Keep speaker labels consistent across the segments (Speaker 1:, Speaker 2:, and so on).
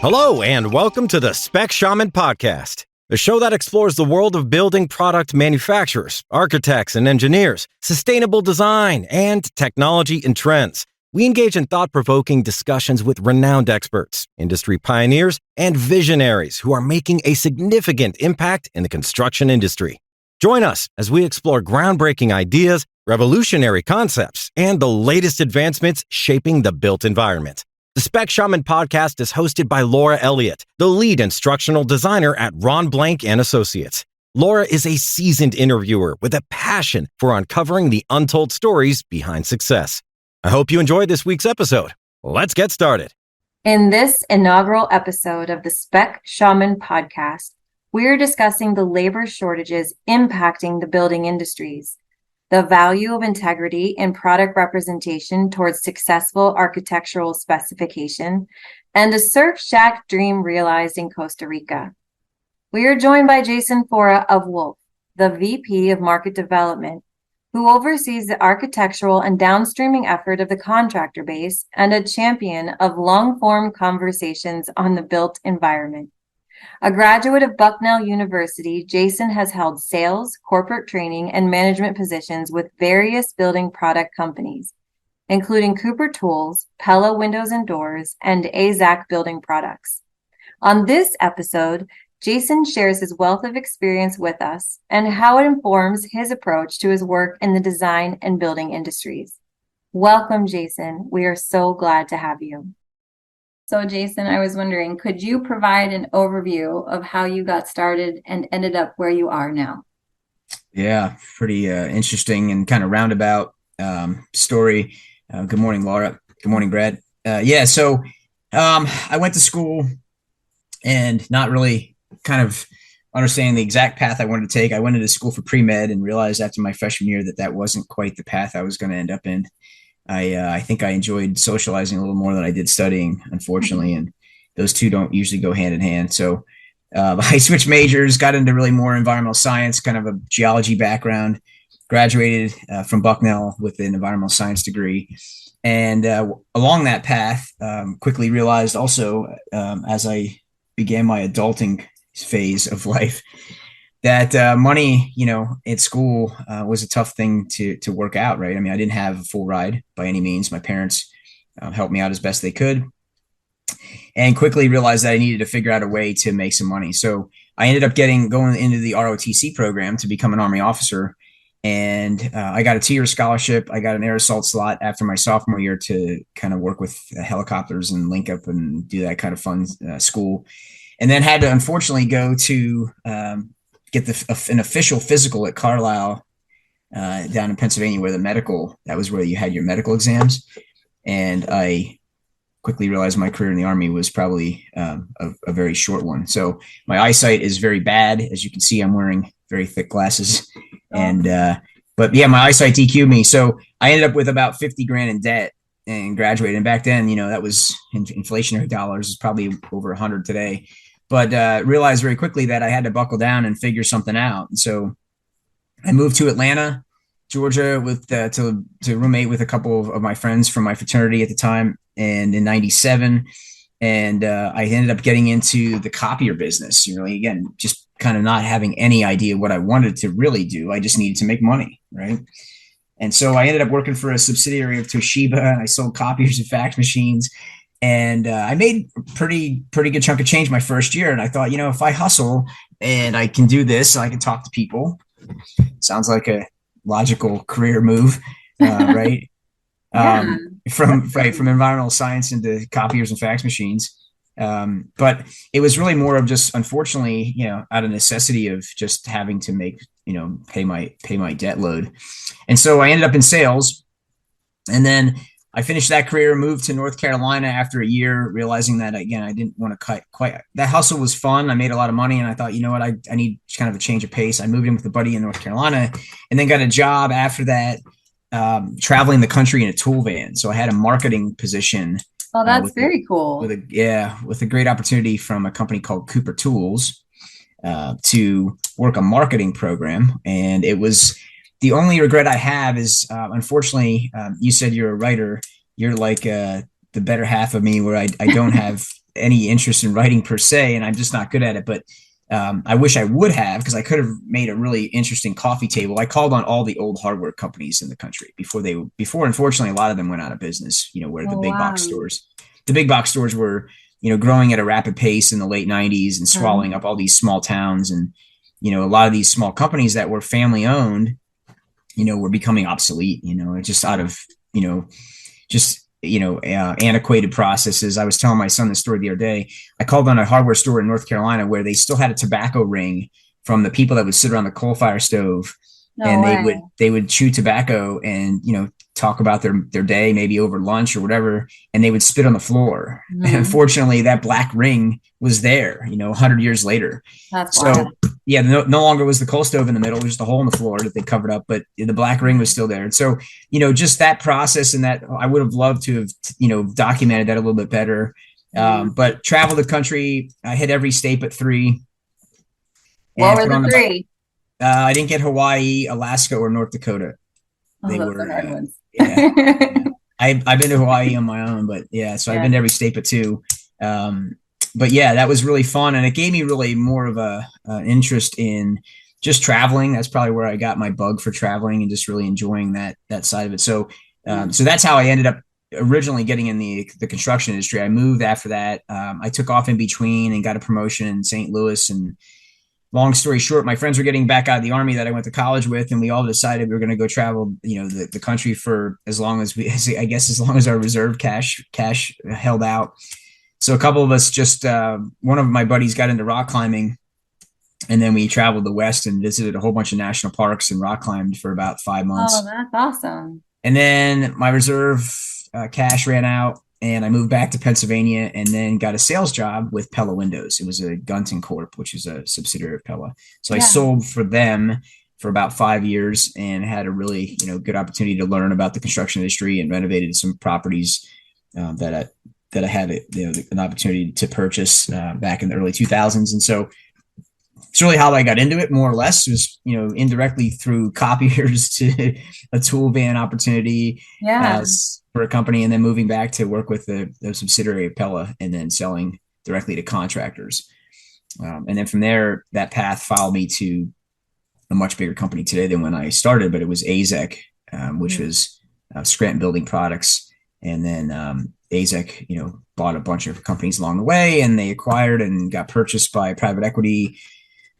Speaker 1: Hello, and welcome to the Spec Shaman Podcast, a show that explores the world of building product manufacturers, architects and engineers, sustainable design, and technology and trends. We engage in thought-provoking discussions with renowned experts, industry pioneers, and visionaries who are making a significant impact in the construction industry. Join us as we explore groundbreaking ideas, revolutionary concepts, and the latest advancements shaping the built environment. The Spec Shaman Podcast is hosted by Laura Elliott, the lead instructional designer at Ron Blank and Associates. Laura is a seasoned interviewer with a passion for uncovering the untold stories behind success. I hope you enjoyed this week's episode. Let's get started.
Speaker 2: In this inaugural episode of the Spec Shaman Podcast, we're discussing the labor shortages impacting the building industries, the value of integrity in product representation towards successful architectural specification, and a surf shack dream realized in Costa Rica. We are joined by Jason Foura of Wolf, the VP of Market Development, who oversees the architectural and downstreaming effort of the contractor base and a champion of long-form conversations on the built environment. A graduate of Bucknell University, Jason has held sales, corporate training, and management positions with various building product companies, including Cooper Tools, Pella Windows and Doors, and AZEK Building Products. On this episode, Jason shares his wealth of experience with us and how it informs his approach to his work in the design and building industries. Welcome, Jason. We are so glad to have you. So, Jason, I was wondering, could you provide an overview of how you got started and ended up where you are now?
Speaker 3: Yeah, pretty interesting and kind of roundabout story. Good morning, Laura. Good morning, Brad. So I went to school and not really kind of understanding the exact path I wanted to take. I went into school for pre-med and realized after my freshman year that wasn't quite the path I was going to end up in. I think I enjoyed socializing a little more than I did studying, unfortunately, and those two don't usually go hand in hand. So I switched majors, got into really more environmental science, kind of a geology background, graduated from Bucknell with an environmental science degree. And along that path, quickly realized also as I began my adulting phase of life, that money, at school was a tough thing to work out, right? I mean, I didn't have a full ride by any means. My parents helped me out as best they could, and quickly realized that I needed to figure out a way to make some money. So I ended up going into the ROTC program to become an Army officer, and I got a 2-year scholarship. I got an air assault slot after my sophomore year to kind of work with helicopters and link up and do that kind of fun school, and then had to unfortunately go to get an official physical at Carlisle down in Pennsylvania, where that was where you had your medical exams. And I quickly realized my career in the Army was probably a very short one. So my eyesight is very bad. As you can see, I'm wearing very thick glasses. But my eyesight DQ'd me. So I ended up with about 50 grand in debt and graduated. And back then, that was in inflationary dollars, is probably over 100 today. But realized very quickly that I had to buckle down and figure something out. And so I moved to Atlanta, Georgia, with to roommate with a couple of my friends from my fraternity at the time, and in '97. And I ended up getting into the copier business. Again, just kind of not having any idea what I wanted to really do. I just needed to make money, right? And so I ended up working for a subsidiary of Toshiba, and I sold copiers and fax machines. And I made a pretty good chunk of change my first year. And I thought, if I hustle and I can do this, I can talk to people. Sounds like a logical career move, right?
Speaker 2: Yeah.
Speaker 3: From environmental science into copiers and fax machines. But it was really more of just, unfortunately, out of necessity of just having to pay my debt load. And so I ended up in sales, and then I finished that career, moved to North Carolina after a year, realizing that, again, I didn't want to cut quite. That hustle was fun. I made a lot of money, and I thought, I need kind of a change of pace. I moved in with a buddy in North Carolina, and then got a job after that, traveling the country in a tool van. So I had a marketing position.
Speaker 2: Oh, that's very cool.
Speaker 3: With a great opportunity from a company called Cooper Tools to work a marketing program. And it was the only regret I have is, unfortunately, you said you're a writer. You're like the better half of me, where I don't have any interest in writing per se, and I'm just not good at it. But I wish I would have, because I could have made a really interesting coffee table. I called on all the old hardware companies in the country before unfortunately, a lot of them went out of business, where the big box stores were, growing at a rapid pace in the late 90s and swallowing up all these small towns. And, a lot of these small companies that were family owned, were becoming obsolete, just out of, antiquated processes. I was telling my son this story the other day. I called on a hardware store in North Carolina where they still had a tobacco ring from the people that would sit around the coal fire stove. They would chew tobacco and, talk about their day, maybe over lunch or whatever, and they would spit on the floor. And unfortunately, that black ring was there, 100 years later.
Speaker 2: That's wild.
Speaker 3: Yeah, no longer was the coal stove in the middle, it was just a hole in the floor that they covered up, but the black ring was still there. And so, just that process, and that I would have loved to have, documented that a little bit better. But traveled the country, I hit every state but 3.
Speaker 2: What were the 3?
Speaker 3: I didn't get Hawaii, Alaska, or North Dakota. They were hard ones. Yeah. I've been to Hawaii on my own, but I've been to every state but 2. But that was really fun, and it gave me really more of an interest in just traveling. That's probably where I got my bug for traveling and just really enjoying that side of it. So that's how I ended up originally getting in the construction industry. I moved after that. I took off in between and got a promotion in St. Louis. And long story short, my friends were getting back out of the Army that I went to college with, and we all decided we were going to go travel, the country for as long as our reserve cash held out. So a couple of us one of my buddies got into rock climbing, and then we traveled the West and visited a whole bunch of national parks and rock climbed for about 5 months.
Speaker 2: Oh, that's awesome.
Speaker 3: And then my reserve cash ran out, and I moved back to Pennsylvania and then got a sales job with Pella Windows. It was a Gunton Corp, which is a subsidiary of Pella. So I sold for them for about 5 years and had a really, good opportunity to learn about the construction industry, and renovated some properties that I had an opportunity to purchase back in the early 2000s. And so it's really how I got into it, more or less. It was, indirectly through copiers to a tool van opportunity for a company, and then moving back to work with the subsidiary of Pella, and then selling directly to contractors. And then from there, that path followed me to a much bigger company today than when I started, but it was AZEK, which was AZEK Building Products. And then AZEK, bought a bunch of companies along the way, and they acquired and got purchased by a private equity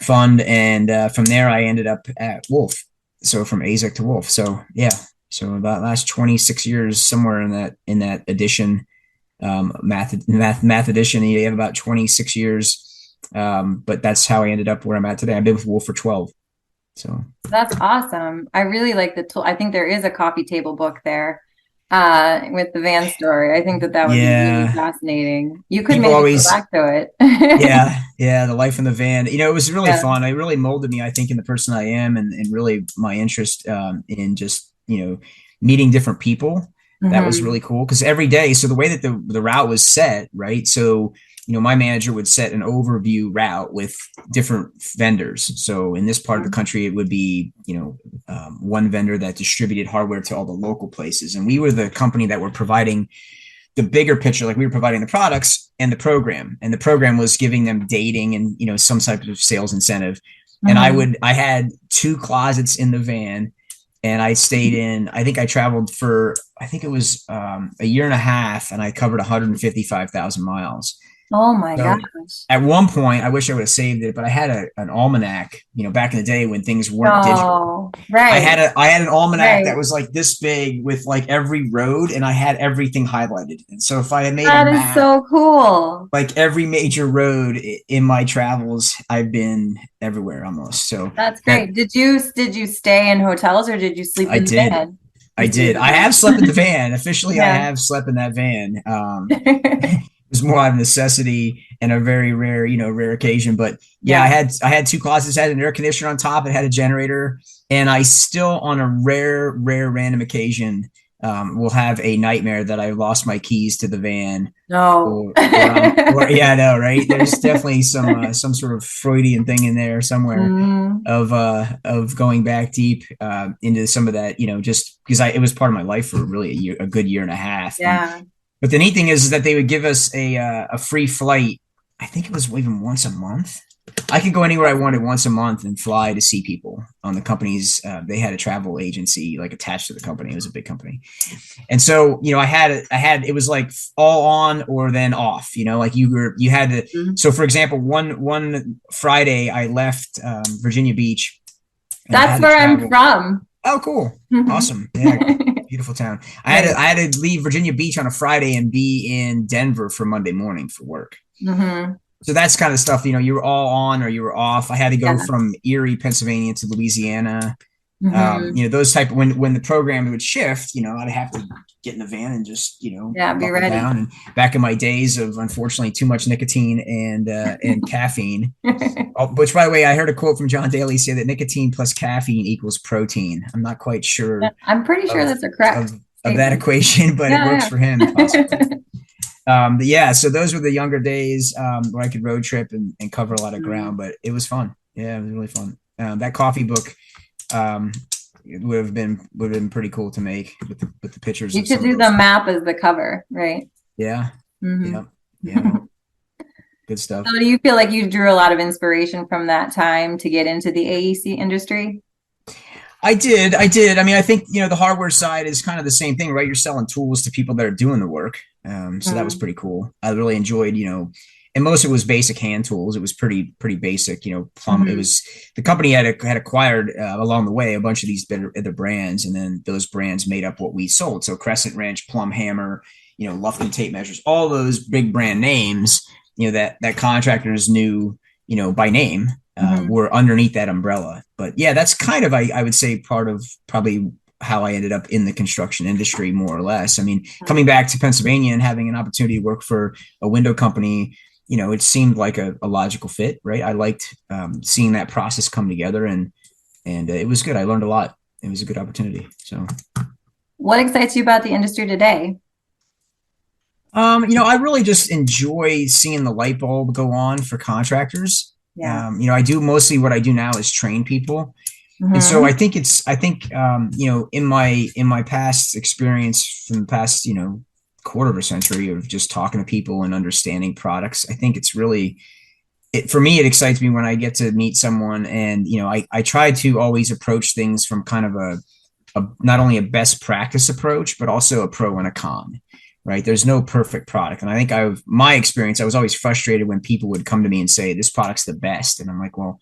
Speaker 3: fund. And from there, I ended up at Wolf. So from AZEK to Wolf. So about last 26 years, somewhere in that edition, math edition, you have about 26 years. But that's how I ended up where I'm at today. I've been with Wolf for 12. So
Speaker 2: that's awesome. I really like the tool. I think there is a coffee table book there. With the van story, I think that would be really fascinating. You could maybe go back to it. The life in the van. It was really fun. It really molded me, I think, in the person I am, and really my interest in just meeting different people. That was really cool, because every day. So the way that the route was set, right? So my manager would set an overview route with different vendors. So in this part of the country, it would be, one vendor that distributed hardware to all the local places. And we were the company that were providing the bigger picture. Like, we were providing the products and the program, and the program was giving them dating and, some type of sales incentive. And I had 2 closets in the van, and I stayed in, I think I traveled for, it was a year and a half, and I covered 155,000 miles. Oh my gosh.
Speaker 3: At one point, I wish I would have saved it, but I had an almanac, back in the day when things weren't digital.
Speaker 2: Right.
Speaker 3: I had an almanac that was like this big, with like every road, and I had everything highlighted. And so if I had made a map,
Speaker 2: is so cool.
Speaker 3: Like every major road in my travels, I've been everywhere almost. So
Speaker 2: that's great. Did you stay in hotels, or did you sleep in the van?
Speaker 3: I did. I have slept in the van. Officially, I have slept in that van. It was more out of necessity and a very rare, rare occasion. But I had 2 closets, had an air conditioner on top, it had a generator, and I still, on a rare random occasion, will have a nightmare that I lost my keys to the van.
Speaker 2: No.
Speaker 3: I know, right? There's definitely some sort of Freudian thing in there somewhere of going back deep into some of that, just because it was part of my life for really a good year and a half.
Speaker 2: Yeah.
Speaker 3: But the neat thing is that they would give us a free flight. I think it was even once a month. I could go anywhere I wanted once a month and fly to see people on the company's. They had a travel agency like attached to the company. It was a big company. And so, I had, it was like all on or then off, like you had to. Mm-hmm. So for example, one Friday I left Virginia Beach.
Speaker 2: That's where I'm from.
Speaker 3: Oh, cool. Mm-hmm. Awesome. Yeah. Beautiful town. I had to leave Virginia Beach on a Friday and be in Denver for Monday morning for work. Mm-hmm. So that's kind of stuff, you were all on or you were off. I had to go from Erie, Pennsylvania to Louisiana. Mm-hmm. Those type of, when the program would shift, I'd have to get in the van and just, be ready. Down. And back in my days of, unfortunately, too much nicotine and caffeine, which, by the way, I heard a quote from John Daly say that nicotine plus caffeine equals protein. I'm not quite sure.
Speaker 2: I'm pretty sure that's a correct
Speaker 3: of that equation, but it works for him. So those were the younger days where I could road trip and cover a lot of ground, but it was fun. Yeah, it was really fun. That coffee book it would have been pretty cool to make with the pictures.
Speaker 2: You could do the map as the cover, right?
Speaker 3: Yeah. Mm-hmm. Yeah. Good stuff.
Speaker 2: So do you feel like you drew a lot of inspiration from that time to get into the AEC industry?
Speaker 3: I did. I mean, I think, the hardware side is kind of the same thing, right? You're selling tools to people that are doing the work. So that was pretty cool. I really enjoyed, and most of it was basic hand tools. It was pretty basic, plumb. Mm-hmm. It was, the company had acquired along the way a bunch of these other brands, and then those brands made up what we sold. So Crescent Wrench, Plumb Hammer, Lufkin tape measures, all those big brand names, that contractors knew, by name, were underneath that umbrella. But yeah, that's kind of, I would say, part of probably how I ended up in the construction industry, more or less. I mean, coming back to Pennsylvania and having an opportunity to work for a window company, it seemed like a logical fit, right? I liked seeing that process come together, and it was good. I learned a lot. It was a good opportunity. So,
Speaker 2: what excites you about the industry today?
Speaker 3: I really just enjoy seeing the light bulb go on for contractors. Yeah. I do mostly what I do now is train people. Mm-hmm. And so I think in my past experience from the past, quarter of a century of just talking to people and understanding products, I think it's really, for me, it excites me when I get to meet someone, and, I try to always approach things from kind of a not only a best practice approach, but also a pro and a con, right? There's no perfect product. And I think my experience, I was always frustrated when people would come to me and say, this product's the best. And I'm like, well,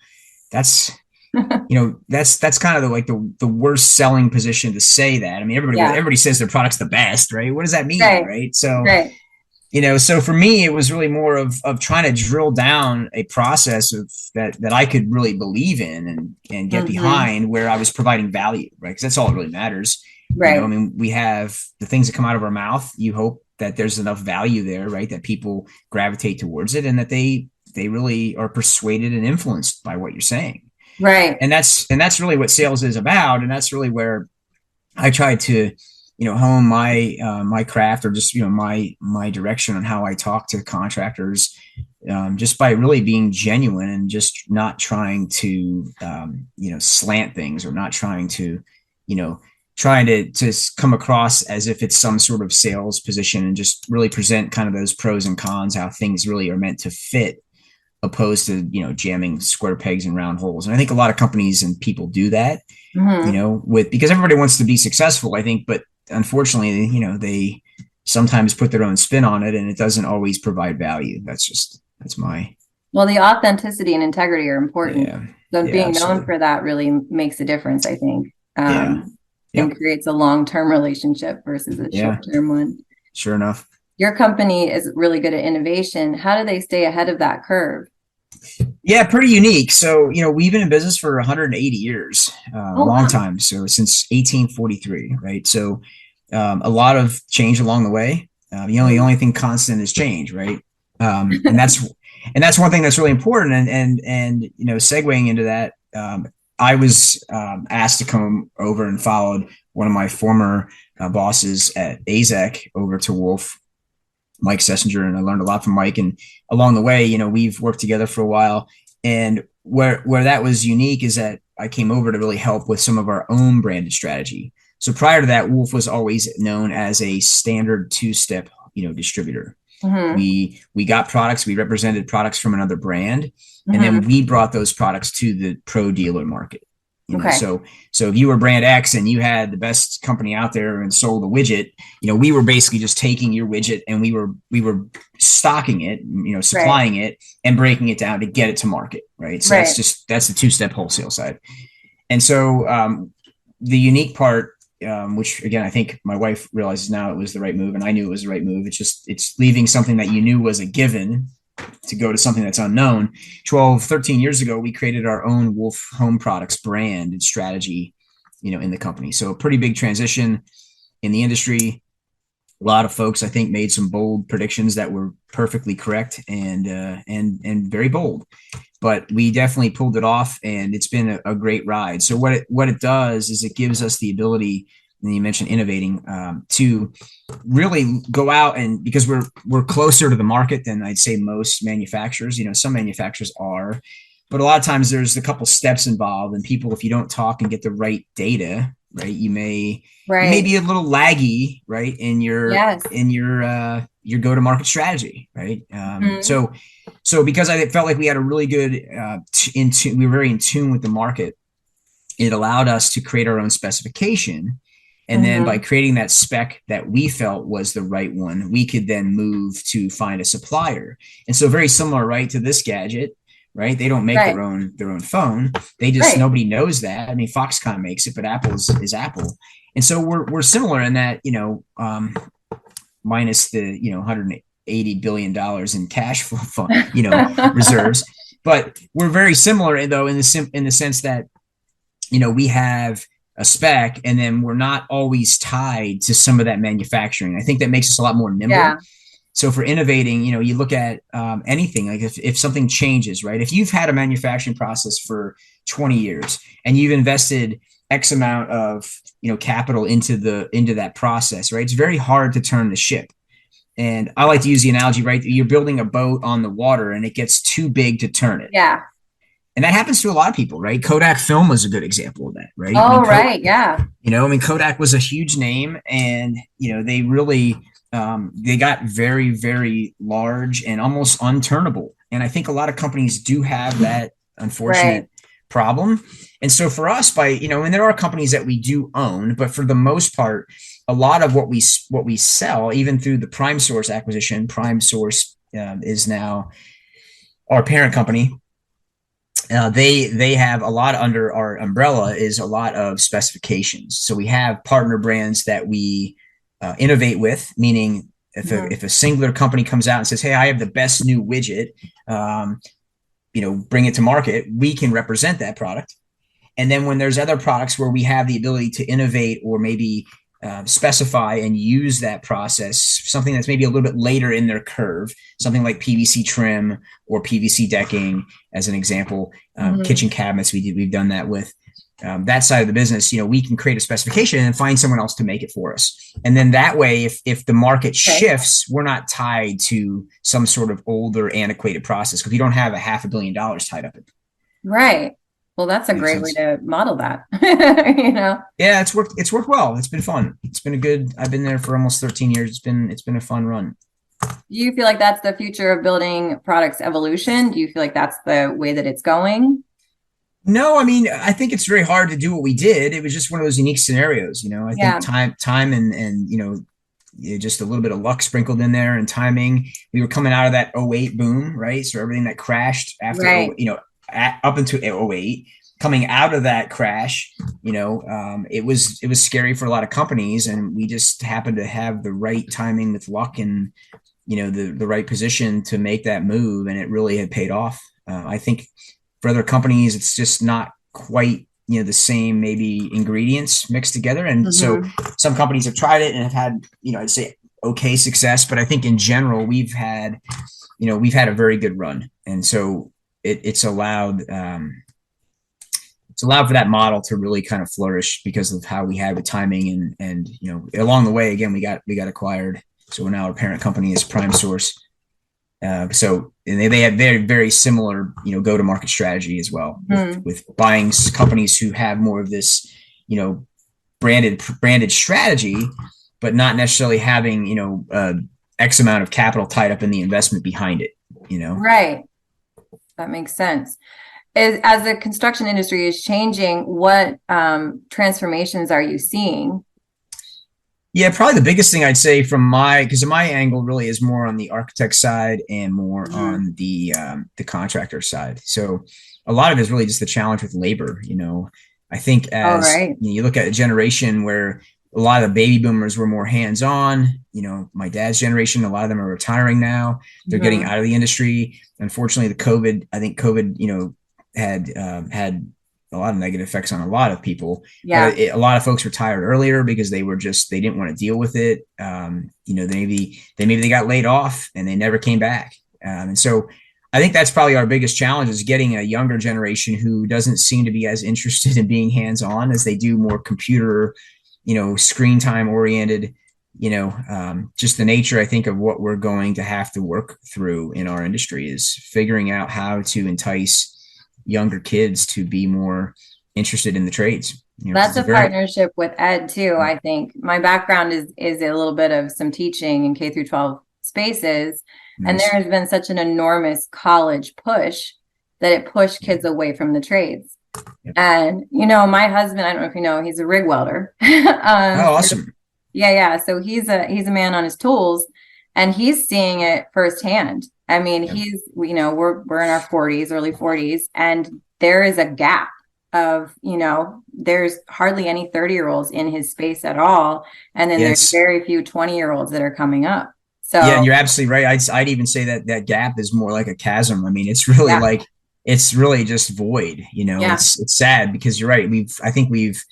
Speaker 3: that's, that's kind of the worst selling position to say that. I mean, everybody says their product's the best, right? What does that mean? Right. So, so for me, it was really more of trying to drill down a process of that I could really believe in and get behind, where I was providing value, right? Because that's all that really matters. Right. I mean, we have the things that come out of our mouth. You hope that there's enough value there, right? That people gravitate towards it, and that they really are persuaded and influenced by what you're saying. Right. And that's really what sales is about. And that's really where I try to, hone my craft, or just, my direction on how I talk to contractors, just by really being genuine and just not trying to, slant things, or not trying to, trying to come across as if it's some sort of sales position, and just really present kind of those pros and cons, how things really are meant to fit, opposed to, jamming square pegs in round holes. And I think a lot of companies and people do that, because everybody wants to be successful, I think, but unfortunately, they sometimes put their own spin on it, and it doesn't always provide value. Well,
Speaker 2: the authenticity and integrity are important. Yeah. So being known for that really makes a difference, I think, and creates a long-term relationship versus a short-term one.
Speaker 3: Sure enough.
Speaker 2: Your company is really good at innovation. How do they stay ahead of that curve?
Speaker 3: Yeah, pretty unique. So, we've been in business for 180 years, a long time. So since 1843, right? So a lot of change along the way. The only thing constant is change, right? And that's one thing that's really important. And segueing into that, I was asked to come over and followed one of my former bosses at AZEK over to Wolf, Mike Sessinger, and I learned a lot from Mike. And along the way, we've worked together for a while. And where that was unique is that I came over to really help with some of our own branded strategy. So prior to that, Wolf was always known as a standard two-step, distributor.
Speaker 2: Mm-hmm.
Speaker 3: We got products, we represented products from another brand, and then we brought those products to the pro dealer market. So if you were brand X and you had the best company out there and sold a widget, we were basically just taking your widget and we were stocking it, supplying it and breaking it down to get it to market. Right. So that's the two-step wholesale side. And so the unique part, which again, I think my wife realizes now it was the right move, and I knew it was the right move. It's leaving something that you knew was a given to go to something that's unknown. 12, 13 years ago, we created our own Wolf Home Products brand and strategy, in the company. So a pretty big transition in the industry. A lot of folks, I think, made some bold predictions that were perfectly correct and very bold. But we definitely pulled it off, and it's been a great ride. So what it does is it gives us the ability, and you mentioned innovating, to really go out, and because we're closer to the market than I'd say most manufacturers. Some manufacturers are, but a lot of times there's a couple steps involved, and people, if you don't talk and get the right data, right, you may be a little laggy, right, in your go-to-market strategy, right? So because I felt like we had a really good we were very in tune with the market, it allowed us to create our own specification. And then by creating that spec that we felt was the right one, we could then move to find a supplier. And so very similar, right, to this gadget, right? They don't make their own phone. They just, nobody knows that. I mean, Foxconn makes it, but Apple is Apple. And so we're similar in that, minus the, $180 billion in cash flow, reserves. But we're very similar though, in the sense that, we have a spec, and then we're not always tied to some of that manufacturing. I think that makes us a lot more nimble. Yeah. So for innovating, you look at anything, like if something changes, right? If you've had a manufacturing process for 20 years and you've invested X amount of, capital into that process, right? It's very hard to turn the ship. And I like to use the analogy, right? You're building a boat on the water and it gets too big to turn it.
Speaker 2: Yeah.
Speaker 3: And that happens to a lot of people, right? Kodak Film was a good example of that, right?
Speaker 2: Oh, right. Yeah.
Speaker 3: Kodak was a huge name, and, they really, they got very, very large and almost unturnable. And I think a lot of companies do have that unfortunate problem. And so for us, and there are companies that we do own, but for the most part, a lot of what we sell, even through the Prime Source acquisition, Prime Source is now our parent company. They have a lot under our umbrella is a lot of specifications. So we have partner brands that we innovate with, meaning if a singular company comes out and says, hey, I have the best new widget, bring it to market, we can represent that product. And then when there's other products where we have the ability to innovate or maybe specify and use that process, something that's maybe a little bit later in their curve, something like PVC trim or PVC decking, as an example, kitchen cabinets, we've done that with. That side of the business, we can create a specification and find someone else to make it for us. And then that way, if the market shifts, we're not tied to some sort of older, antiquated process, because we don't have $500 million tied up in it.
Speaker 2: Right. Well, that's a great way to model that.
Speaker 3: Yeah, it's worked well. It's been fun. It's been I've been there for almost 13 years. It's been a fun run.
Speaker 2: Do you feel like that's the future of building products evolution? Do you feel like that's the way that it's going?
Speaker 3: No, I mean, I think it's very hard to do what we did. It was just one of those unique scenarios, I think time and just a little bit of luck sprinkled in there, and timing. We were coming out of that 2008 boom, right? So everything that crashed after, up into 2008, coming out of that crash, it was scary for a lot of companies, and we just happened to have the right timing with luck and, the right position to make that move. And it really had paid off. I think for other companies, it's just not quite, the same maybe ingredients mixed together. And so some companies have tried it and have had, I'd say okay success, but I think in general, we've had a very good run. And so it's allowed for that model to really kind of flourish because of how we had the timing and along the way, again, we got acquired. So we're now our parent company is Prime Source. And they have very, very similar, go-to-market strategy as well with buying companies who have more of this, branded strategy, but not necessarily having, X amount of capital tied up in the investment behind it, you know?
Speaker 2: Right. That makes sense. As the construction industry is changing, what transformations are you seeing?
Speaker 3: Yeah, probably the biggest thing I'd say because my angle really is more on the architect side and more on the contractor side. So a lot of it is really just the challenge with labor. You know, I think you look at a generation where a lot of the baby boomers were more hands-on. You know, my dad's generation, a lot of them are retiring now. They're getting out of the industry. Unfortunately, I think COVID, you know, had a lot of negative effects on a lot of people.
Speaker 2: Yeah.
Speaker 3: A lot of folks retired earlier because they didn't want to deal with it. You know, maybe they got laid off and they never came back. And so I think that's probably our biggest challenge, is getting a younger generation who doesn't seem to be as interested in being hands-on as they do more computer, you know, screen time oriented, you know, just the nature, I think, of what we're going to have to work through in our industry is figuring out how to entice younger kids to be more interested in the trades. You know,
Speaker 2: that's a partnership with Ed too. I think my background is a little bit of some teaching in K through 12 spaces. Nice. And there has been such an enormous college push that it pushed kids away from the trades. Yep. And, you know, my husband, I don't know if you know, he's a rig welder.
Speaker 3: Awesome.
Speaker 2: Yeah. So he's a man on his tools, and he's seeing it firsthand. I mean, he's, you know, we're in our 40s, early 40s, and there is a gap of, you know, there's hardly any 30-year-olds in his space at all. And then there's very few 20-year-olds that are coming up. So
Speaker 3: yeah, and you're absolutely right. I'd even say that gap is more like a chasm. I mean, it's really it's really just void, you know. It's sad because you're right. I think we've,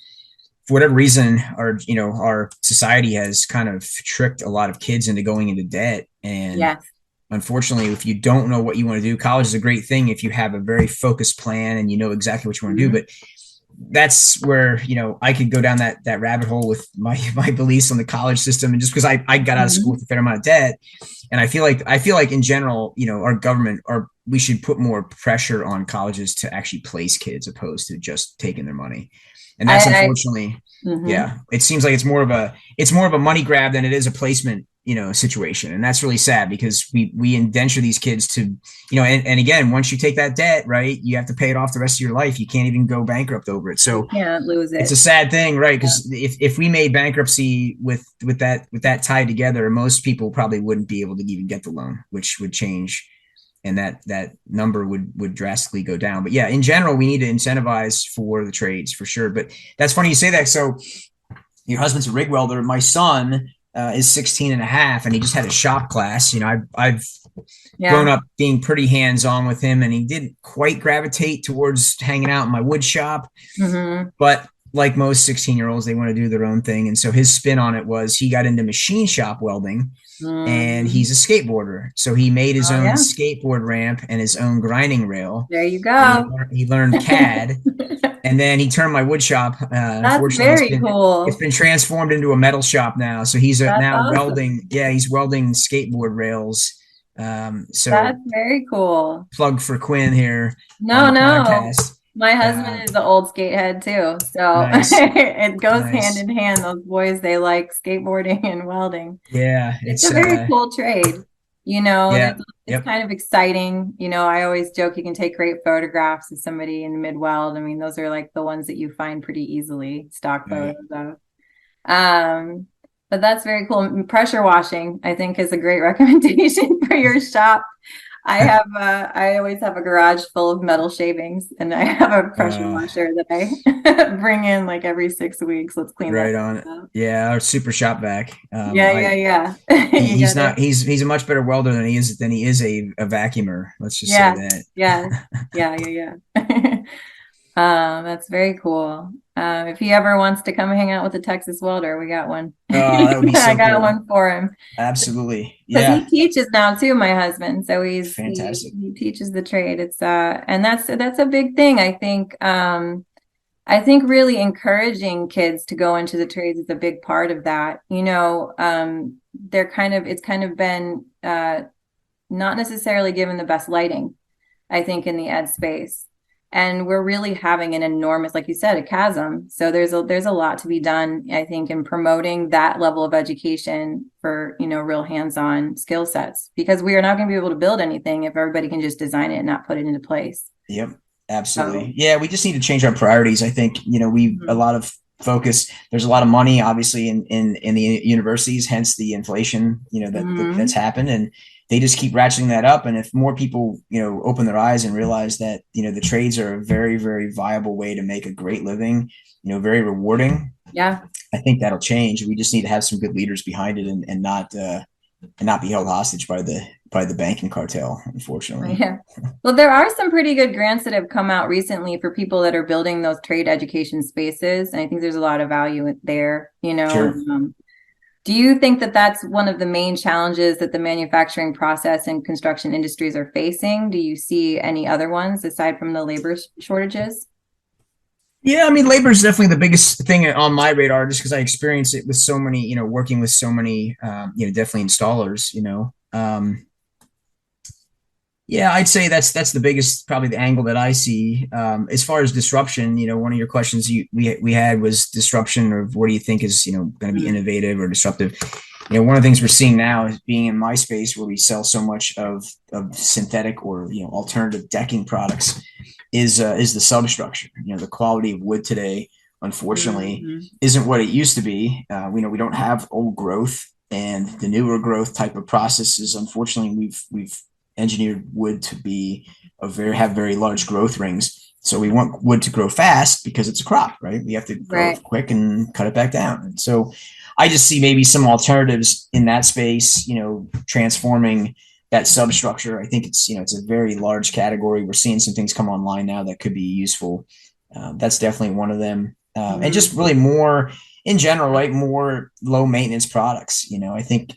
Speaker 3: for whatever reason, our society has kind of tricked a lot of kids into going into debt. And unfortunately, if you don't know what you want to do, college is a great thing if you have a very focused plan and you know exactly what you want to do. But that's where, you know, I could go down that rabbit hole with my beliefs on the college system. And just because I got out of school with a fair amount of debt, and I feel like in general, you know, our government, we should put more pressure on colleges to actually place kids opposed to just taking their money. And that's unfortunately, it seems like it's more of a money grab than it is a placement, you know, situation. And that's really sad because we indenture these kids to, you know, and again, once you take that debt, right, you have to pay it off the rest of your life. You can't even go bankrupt over it. So
Speaker 2: you can't lose it.
Speaker 3: It's a sad thing, right? Because if we made bankruptcy with that tied together, most people probably wouldn't be able to even get the loan, which would change. And that number would drastically go down. But yeah, in general, we need to incentivize for the trades for sure. But that's funny you say that. So your husband's a rig welder. My son is 16 and a half, and he just had a shop class. You know, I've grown up being pretty hands-on with him, and he didn't quite gravitate towards hanging out in my wood shop. But like most 16-year-olds, they want to do their own thing. And so his spin on it was he got into machine shop welding. And he's a skateboarder. So he made his own skateboard ramp and his own grinding rail.
Speaker 2: There you go.
Speaker 3: He learned CAD. And then he turned my wood shop.
Speaker 2: That's very cool.
Speaker 3: It's been transformed into a metal shop now. So he's now awesome. Welding. Yeah, he's welding skateboard rails. So
Speaker 2: that's very cool.
Speaker 3: Plug for Quinn here.
Speaker 2: No. Podcast. My husband is an old skatehead too, so it goes hand in hand. Those boys, they like skateboarding and welding.
Speaker 3: Yeah,
Speaker 2: it's a very cool trade. You know, it's kind of exciting. You know, I always joke you can take great photographs of somebody in mid-weld. I mean, those are like the ones that you find pretty easily, stock photos of. But that's very cool. Pressure washing, I think, is a great recommendation for your shop. I always have a garage full of metal shavings, and I have a pressure washer that I bring in like every 6 weeks. Let's clean
Speaker 3: right
Speaker 2: that
Speaker 3: on
Speaker 2: up.
Speaker 3: Yeah, our super shop vac.
Speaker 2: He's
Speaker 3: he's a much better welder than he is a vacuumer. Let's just say that.
Speaker 2: Yeah. That's very cool. If he ever wants to come hang out with a Texas welder, we got one.
Speaker 3: Oh, that would be so
Speaker 2: I got
Speaker 3: cool.
Speaker 2: one for him.
Speaker 3: Absolutely. Yeah.
Speaker 2: He teaches now too, my husband. So he's
Speaker 3: fantastic.
Speaker 2: He teaches the trade. It's and that's a big thing. I think really encouraging kids to go into the trades is a big part of that. You know, it's kind of been not necessarily given the best lighting, I think, in the ed space. And we're really having an enormous, like you said, a chasm. So there's a lot to be done, I think, in promoting that level of education for, real hands-on skill sets, because we are not going to be able to build anything if everybody can just design it and not put it into place.
Speaker 3: Yep, absolutely. Yeah, we just need to change our priorities. I think, a lot of focus, there's a lot of money obviously in the universities, hence the inflation, that's happened, and they just keep ratcheting that up. And if more people, open their eyes and realize that, the trades are a very, very viable way to make a great living, very rewarding.
Speaker 2: Yeah.
Speaker 3: I think that'll change. We just need to have some good leaders behind it and not be held hostage by the banking cartel, unfortunately.
Speaker 2: Yeah. Well, there are some pretty good grants that have come out recently for people that are building those trade education spaces. And I think there's a lot of value there,
Speaker 3: Sure.
Speaker 2: Do you think that that's one of the main challenges that the manufacturing process and construction industries are facing? Do you see any other ones aside from the labor shortages?
Speaker 3: Yeah, I mean, labor is definitely the biggest thing on my radar, just because I experience it with so many, working with so many, definitely installers, Yeah, I'd say that's the biggest, probably the angle that I see. As far as disruption, one of your questions we had was disruption, or what do you think is, going to be innovative or disruptive? One of the things we're seeing now is, being in my space where we sell so much of synthetic or, alternative decking products, is the substructure. The quality of wood today, unfortunately, isn't what it used to be. We don't have old growth, and the newer growth type of processes, unfortunately, we've engineered wood to be have very large growth rings. So we want wood to grow fast because it's a crop, right? We have to grow it quick and cut it back down. And so I just see maybe some alternatives in that space, transforming that substructure. I think it's a very large category. We're seeing some things come online now that could be useful. That's definitely one of them. And just really more in general, right? More low maintenance products. I think,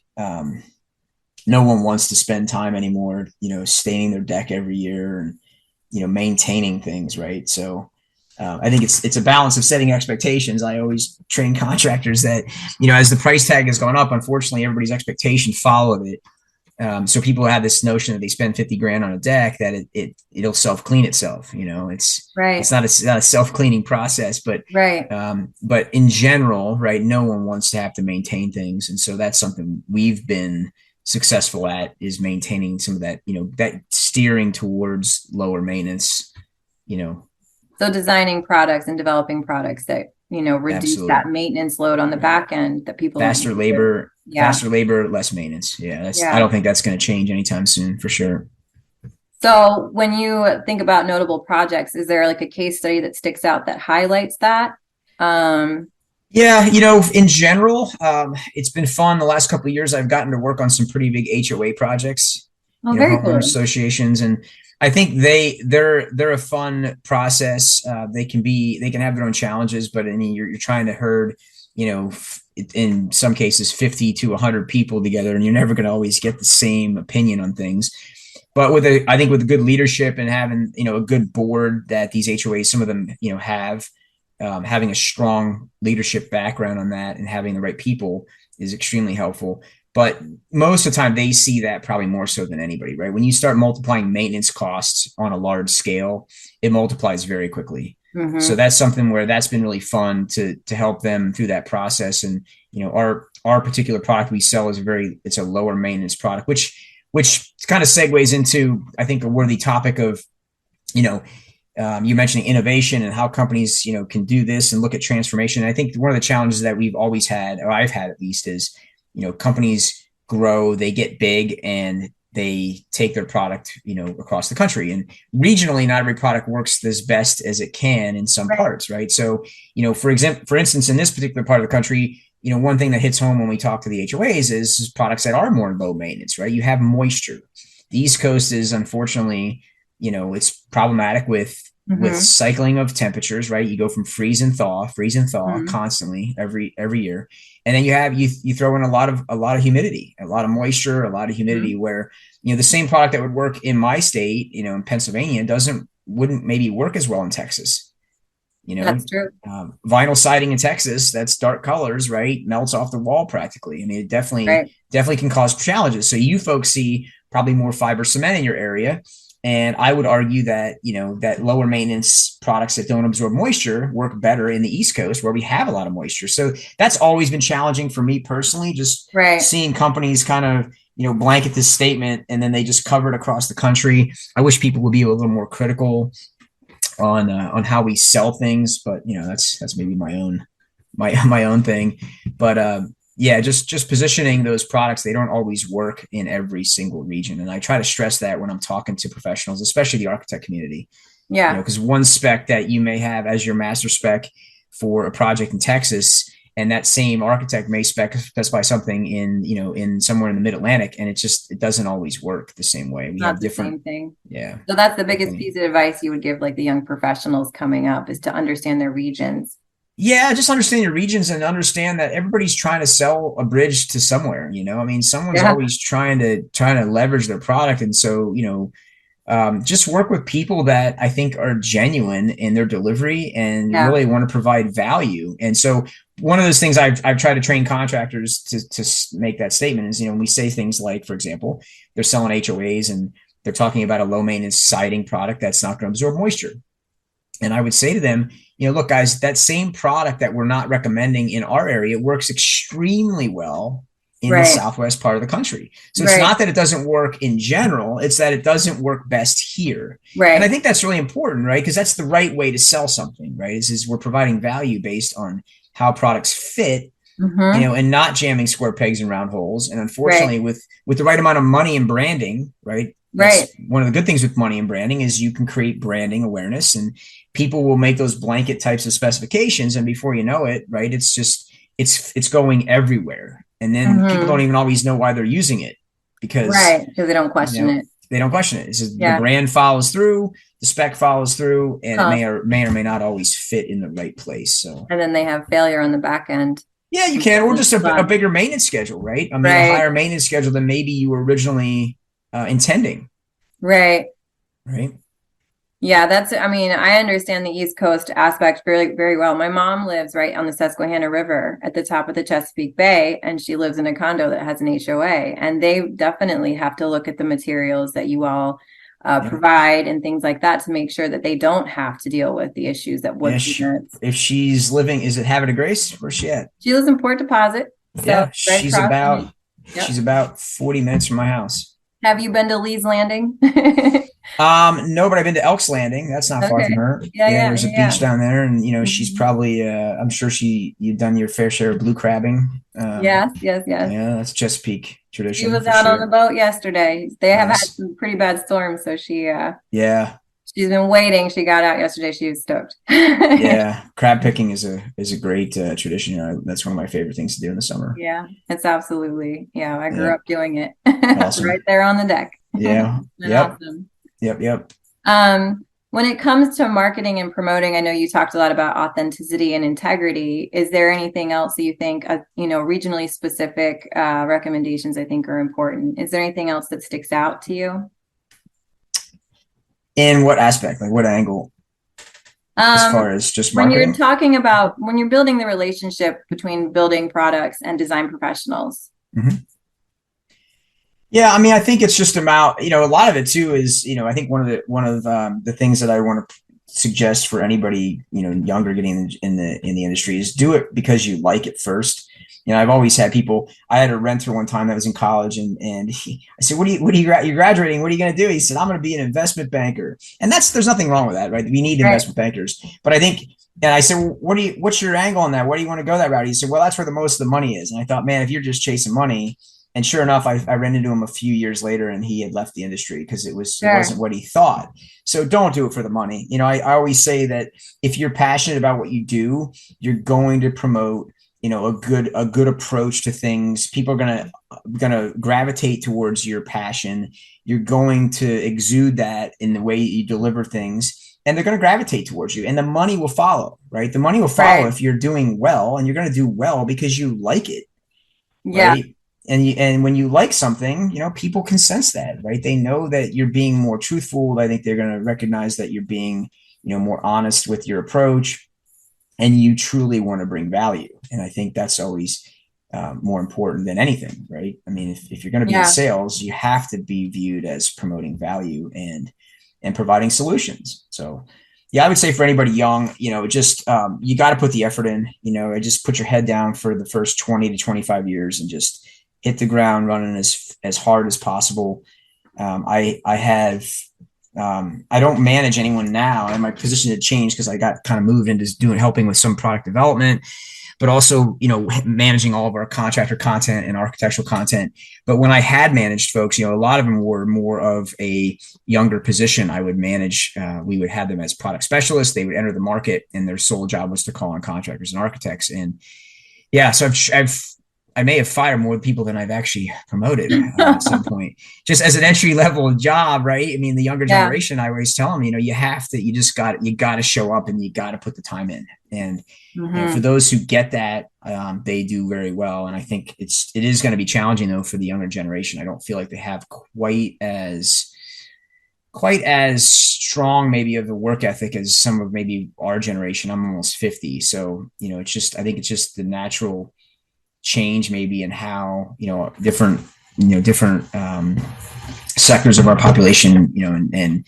Speaker 3: no one wants to spend time anymore, staining their deck every year and, maintaining things, right? So I think it's a balance of setting expectations. I always train contractors that, as the price tag has gone up, unfortunately, everybody's expectation followed it. So people have this notion that they spend 50 grand on a deck, that it'll self-clean itself. It's not a self-cleaning process, but in general, right, no one wants to have to maintain things. And so that's something we've been successful at, is maintaining some of that, that steering towards lower maintenance,
Speaker 2: So designing products and developing products that, reduce that maintenance load on the back end, that people
Speaker 3: faster labor, less maintenance. I don't think that's going to change anytime soon, for sure.
Speaker 2: So when you think about notable projects, is there like a case study that sticks out that highlights that?
Speaker 3: Yeah, in general, it's been fun. The last couple of years, I've gotten to work on some pretty big HOA projects, homeowner associations, and I think they're a fun process. They can have their own challenges, but I mean, you're trying to herd, in some cases, 50 to 100 people together, and you're never going to always get the same opinion on things. But I think with good leadership and having, a good board that these HOAs, some of them, have. Having a strong leadership background on that and having the right people is extremely helpful. But most of the time they see that probably more so than anybody, right? When you start multiplying maintenance costs on a large scale, it multiplies very quickly. So that's something where that's been really fun to help them through that process. And, our particular product we sell it's a lower maintenance product, which kind of segues into, I think, a worthy topic of, you mentioning innovation and how companies, can do this and look at transformation. And I think one of the challenges that we've always had, or I've had at least, is, companies grow, they get big, and they take their product, across the country. And regionally, not every product works as best as it can in some parts, right? So, for instance, in this particular part of the country, one thing that hits home when we talk to the HOAs is products that are more low maintenance, right? You have moisture. The East Coast is, unfortunately, it's problematic with cycling of temperatures, right? You go from freeze and thaw constantly every year. And then you throw in a lot of humidity, a lot of moisture, a lot of humidity, where, the same product that would work in my state, in Pennsylvania wouldn't maybe work as well in Texas.
Speaker 2: That's true.
Speaker 3: Vinyl siding in Texas, that's dark colors, right? Melts off the wall practically. I mean, it definitely can cause challenges. So you folks see probably more fiber cement in your area. And I would argue that, that lower maintenance products that don't absorb moisture work better in the East Coast where we have a lot of moisture. So that's always been challenging for me personally, just seeing companies kind of, blanket this statement and then they just cover it across the country. I wish people would be a little more critical on how we sell things, but that's maybe my own thing. But just positioning those products, they don't always work in every single region. And I try to stress that when I'm talking to professionals, especially the architect community. Yeah. Because one spec that you may have as your master spec for a project in Texas, and that same architect may specify something in somewhere in the mid-Atlantic, and it doesn't always work the same way. We have different same
Speaker 2: thing.
Speaker 3: Yeah.
Speaker 2: So that's the biggest piece of advice you would give like the young professionals coming up, is to understand their regions.
Speaker 3: Yeah, just understand your regions and understand that everybody's trying to sell a bridge to somewhere. Someone's always trying to leverage their product, and so just work with people that I think are genuine in their delivery and really want to provide value. And so one of those things I've tried to train contractors to make that statement is, when we say things like, for example, they're selling HOAs and they're talking about a low maintenance siding product that's not going to absorb moisture. And I would say to them, look, guys, that same product that we're not recommending in our area works extremely well in the southwest part of the country. So it's not that it doesn't work in general, it's that it doesn't work best here. And I think that's really important, right? Because that's the right way to sell something, right? Is we're providing value based on how products fit, and not jamming square pegs in round holes. And unfortunately, with the right amount of money and branding, right? One of the good things with money and branding is you can create branding awareness, and people will make those blanket types of specifications. And before you know it, right, it's going everywhere. And then people don't even always know why they're using it because
Speaker 2: they don't question it.
Speaker 3: They don't question it. It's just the brand follows through, the spec follows through, and it may or may not always fit in the right place. So,
Speaker 2: and then they have failure on the back end.
Speaker 3: Yeah, you can, or just a bigger maintenance schedule, right? I mean, a higher maintenance schedule than maybe you were originally intending. Right.
Speaker 2: Yeah, I understand the East Coast aspect very, very well. My mom lives right on the Susquehanna River at the top of the Chesapeake Bay, and she lives in a condo that has an HOA. And they definitely have to look at the materials that you all provide and things like that to make sure that they don't have to deal with the issues that would be.
Speaker 3: If she's living, is it Havre de Grace? Where's she at?
Speaker 2: She lives in Port Deposit. So
Speaker 3: she's about 40 minutes from my house.
Speaker 2: Have you been to Lee's Landing?
Speaker 3: No, but I've been to Elks Landing. That's not far from her. There's a beach down there, and she's probably I'm sure you've done your fair share of blue crabbing.
Speaker 2: Yes.
Speaker 3: Yeah, that's Chesapeake tradition.
Speaker 2: She was out on the boat yesterday. They have had some pretty bad storms, so she's been waiting. She got out yesterday. She was stoked.
Speaker 3: Yeah, crab picking is a great tradition. That's one of my favorite things to do in the summer.
Speaker 2: Yeah, it's absolutely. Yeah, I grew up doing it. Awesome. Right there on the deck.
Speaker 3: Yeah.
Speaker 2: Awesome.
Speaker 3: Yep.
Speaker 2: When it comes to marketing and promoting, I know you talked a lot about authenticity and integrity. Is there anything else that you think, regionally specific recommendations I think are important? Is there anything else that sticks out to you?
Speaker 3: In what aspect? Like what angle? As far as just marketing?
Speaker 2: When you're talking about, when you're building the relationship between building products and design professionals.
Speaker 3: Mm-hmm. Yeah, I think it's just about, a lot of it too is, I think one of the things that I want to suggest for anybody, younger getting in the industry is do it because you like it first. I've always had people. I had a renter one time that was in college, and I said, you're graduating? What are you going to do? He said, I'm going to be an investment banker. And there's nothing wrong with that, right? We need investment bankers. But I think, and I said, well, what's your angle on that? Why do you want to go that route? He said, well, that's where the most of the money is. And I thought, man, if you're just chasing money. And sure enough, I ran into him a few years later, and he had left the industry because it wasn't what he thought. So don't do it for the money. I always say that if you're passionate about what you do, you're going to promote, a good approach to things. People are gonna gravitate towards your passion. You're going to exude that in the way you deliver things, and they're going to gravitate towards you. And the money will follow, right? The money will follow if you're doing well, and you're going to do well because you like it.
Speaker 2: Yeah.
Speaker 3: Right? And when you like something, people can sense that, right? They know that you're being more truthful. I think they're going to recognize that you're being, more honest with your approach, and you truly want to bring value. And I think that's always more important than anything, right? If you're going to be in sales, you have to be viewed as promoting value. And and providing solutions. So yeah, I would say for anybody young, just you got to put the effort in, just put your head down for the first 20 to 25 years and just hit the ground running as hard as possible. I don't manage anyone now, and my position had changed because I got kind of moved into helping with some product development, but also, managing all of our contractor content and architectural content. But when I had managed folks, a lot of them were more of a younger position. I would manage, we would have them as product specialists. They would enter the market and their sole job was to call on contractors and architects. And yeah, so I may have fired more people than I've actually promoted at some point, just as an entry level job, right? I mean, the younger generation, I always tell them, you got to show up and you got to put the time in. And for those who get that, they do very well. And I think it is going to be challenging though for the younger generation. I don't feel like they have quite as strong maybe of the work ethic as some of maybe our generation. I'm almost 50. So, I think it's just the natural change maybe in how different sectors of our population and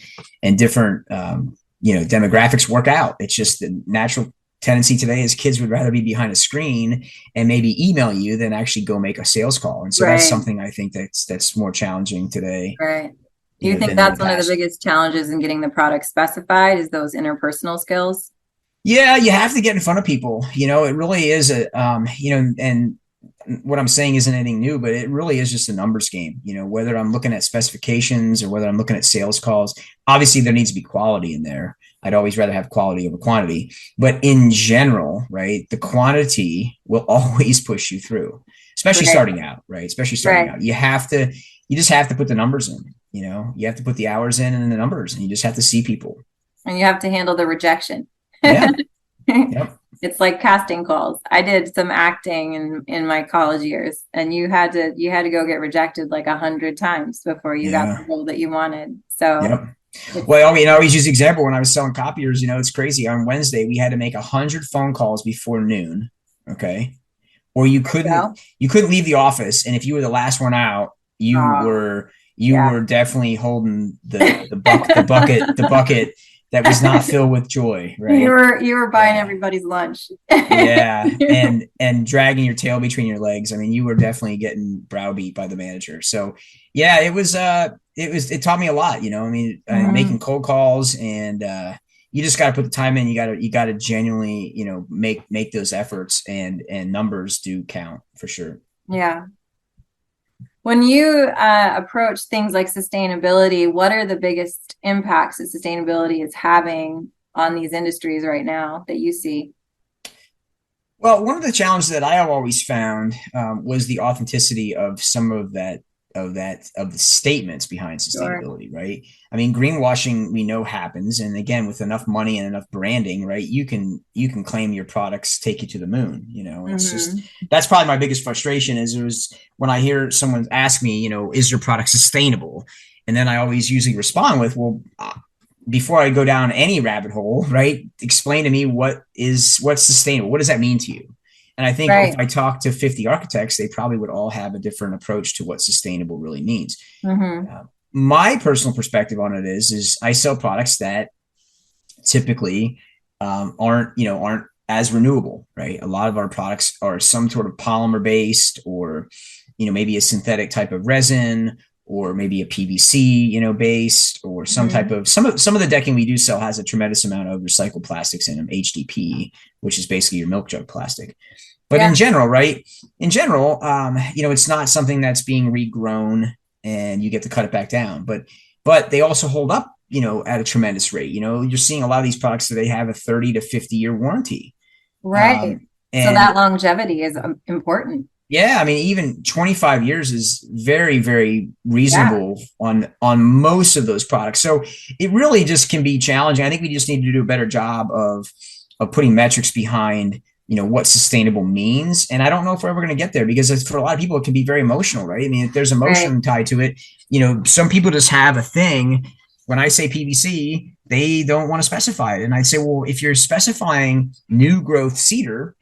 Speaker 3: different demographics work out. It's just the natural tendency today is kids would rather be behind a screen and maybe email you than actually go make a sales call. And so that's something I think that's more challenging today.
Speaker 2: Right. Do you think that's one of the biggest challenges in getting the product specified is those interpersonal skills?
Speaker 3: Yeah, you have to get in front of people. It really is and what I'm saying isn't anything new, but it really is just a numbers game. Whether I'm looking at specifications or whether I'm looking at sales calls, obviously there needs to be quality in there. I'd always rather have quality over quantity, but in general, right, the quantity will always push you through, especially starting out, right? Especially starting out, you just have to put the numbers in. You have to put the hours in and the numbers, and you just have to see people. And
Speaker 2: you have to handle the rejection.
Speaker 3: Yeah. Yep.
Speaker 2: It's like casting calls. I did some acting in my college years, and you had to go get rejected like 100 times before you got the role that you wanted. So,
Speaker 3: well, I always use the example when I was selling copiers. It's crazy. On Wednesday, we had to make 100 phone calls before noon. Okay, or you couldn't leave the office, and if you were the last one out, you were definitely holding the bucket that was not filled with joy, right?
Speaker 2: You were buying everybody's lunch.
Speaker 3: and dragging your tail between your legs. I mean, you were definitely getting browbeat by the manager. So yeah, it taught me a lot, making cold calls, and you just got to put the time in. You got to genuinely, make those efforts, and numbers do count for sure.
Speaker 2: Yeah. When you approach things like sustainability, what are the biggest impacts that sustainability is having on these industries right now that you see?
Speaker 3: Well, one of the challenges that I have always found was the authenticity of some of the statements behind sustainability, right? I mean, greenwashing we know happens, and again, with enough money and enough branding, right, you can claim your products take you to the moon. It's just, that's probably my biggest frustration is when I hear someone ask me, is your product sustainable? And then I always usually respond with, well, before I go down any rabbit hole, right, explain to me what's sustainable. What does that mean to you? And I think if I talk to 50 architects, they probably would all have a different approach to what sustainable really means. My personal perspective on it is I sell products that typically aren't as renewable, right? A lot of our products are some sort of polymer based, or maybe a synthetic type of resin, or maybe a PVC, based, or some type of some of the decking we do sell has a tremendous amount of recycled plastics in them, HDP, which is basically your milk jug plastic. But in general, right? It's not something that's being regrown and you get to cut it back down. But they also hold up, at a tremendous rate. You're seeing a lot of these products that they have a 30 to 50 year warranty.
Speaker 2: Right. So that longevity is important.
Speaker 3: Yeah, I mean, even 25 years is very, very reasonable on most of those products. So it really just can be challenging. I think we just need to do a better job of putting metrics behind, what sustainable means. And I don't know if we're ever going to get there, because for a lot of people, it can be very emotional, right? I mean, if there's emotion tied to it, some people just have a thing. When I say PVC, they don't want to specify it. And I say, well, if you're specifying new growth cedar,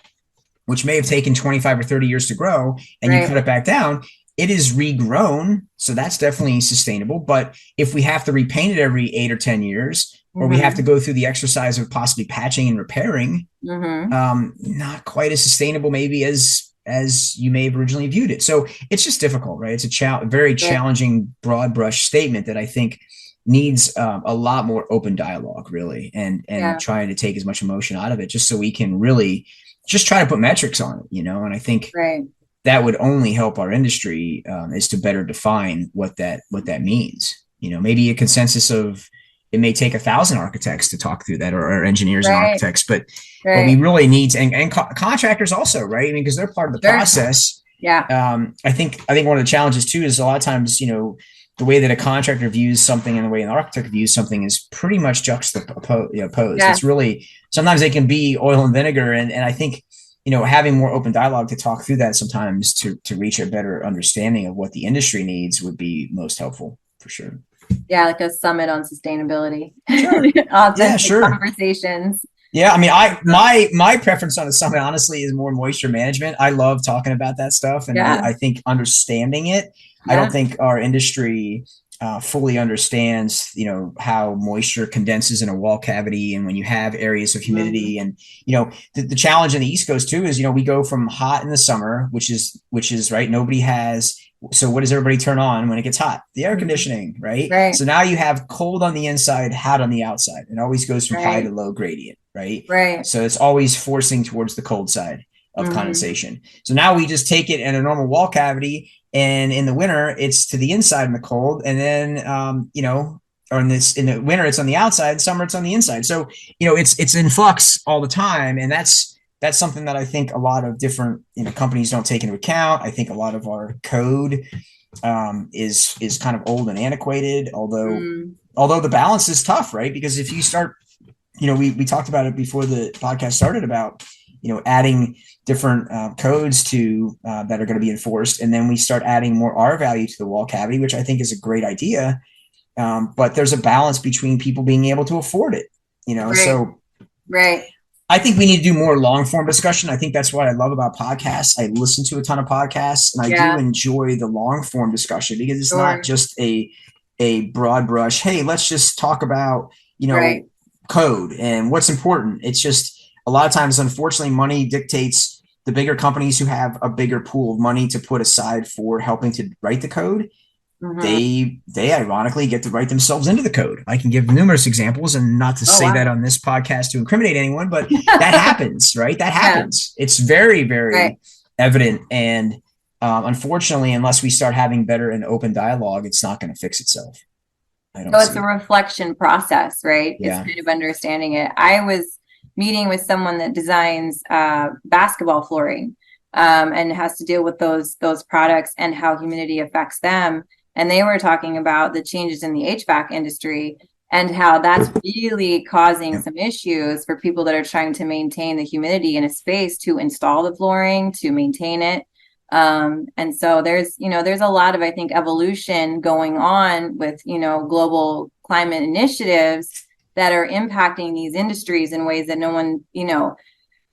Speaker 3: which may have taken 25 or 30 years to grow, and you cut it back down, it is regrown. So that's definitely sustainable. But if we have to repaint it every 8 or 10 years, or we have to go through the exercise of possibly patching and repairing, not quite as sustainable maybe as you may have originally viewed it. So it's just difficult, right? It's a very challenging broad brush statement that I think needs a lot more open dialogue, really, and trying to take as much emotion out of it, just so we can really just try to put metrics on it, and I think that would only help our industry, is to better define what that means. Maybe a consensus of, it may take 1,000 architects to talk through that, or engineers and architects, but we really need to, and contractors also, right? I mean, because they're part of the process. I think one of the challenges too is a lot of times, the way that a contractor views something and the way an architect views something is pretty much juxtaposed. It's really, sometimes they can be oil and vinegar, and I think having more open dialogue to talk through that sometimes to reach a better understanding of what the industry needs would be most helpful, for sure.
Speaker 2: Yeah, like a summit on sustainability.
Speaker 3: Sure.
Speaker 2: Conversations.
Speaker 3: Yeah, I mean, my preference on a summit, honestly, is more moisture management. I love talking about that stuff, and I think understanding it. I don't think our industry fully understands, how moisture condenses in a wall cavity, and when you have areas of humidity, and the challenge in the East Coast too is, we go from hot in the summer, which is right. Nobody has. So what does everybody turn on when it gets hot? The air conditioning, right? So now you have cold on the inside, hot on the outside. It always goes from high to low gradient, right? So it's always forcing towards the cold side of condensation. So now we just take it in a normal wall cavity, and in the winter it's to the inside in the cold, and then or in the winter it's on the outside, summer it's on the inside. So it's in flux all the time, and that's something that I think a lot of different companies don't take into account. I think a lot of our code is kind of old and antiquated, although the balance is tough, right? Because if you start, we talked about it before the podcast started about adding different codes to that are going to be enforced, and then we start adding more R value to the wall cavity, which I think is a great idea. But there's a balance between people being able to afford it, so I think we need to do more long form discussion. I think that's what I love about podcasts. I listen to a ton of podcasts, and I do enjoy the long form discussion, because it's not just a broad brush. Hey, let's just talk about, code and what's important. It's just a lot of times, unfortunately, money dictates the bigger companies who have a bigger pool of money to put aside for helping to write the code. They ironically get to write themselves into the code. I can give numerous examples, and not to say that on this podcast to incriminate anyone, but that happens, right? That happens. It's very, very evident. And unfortunately, unless we start having better and open dialogue, it's not going to fix itself.
Speaker 2: So it's a reflection process, right? It's kind of understanding it. I was meeting with someone that designs basketball flooring, and has to deal with those products and how humidity affects them. And they were talking about the changes in the HVAC industry and how that's really causing some issues for people that are trying to maintain the humidity in a space to install the flooring, to maintain it. And so there's a lot of, I think, evolution going on with, global climate initiatives that are impacting these industries in ways that no one,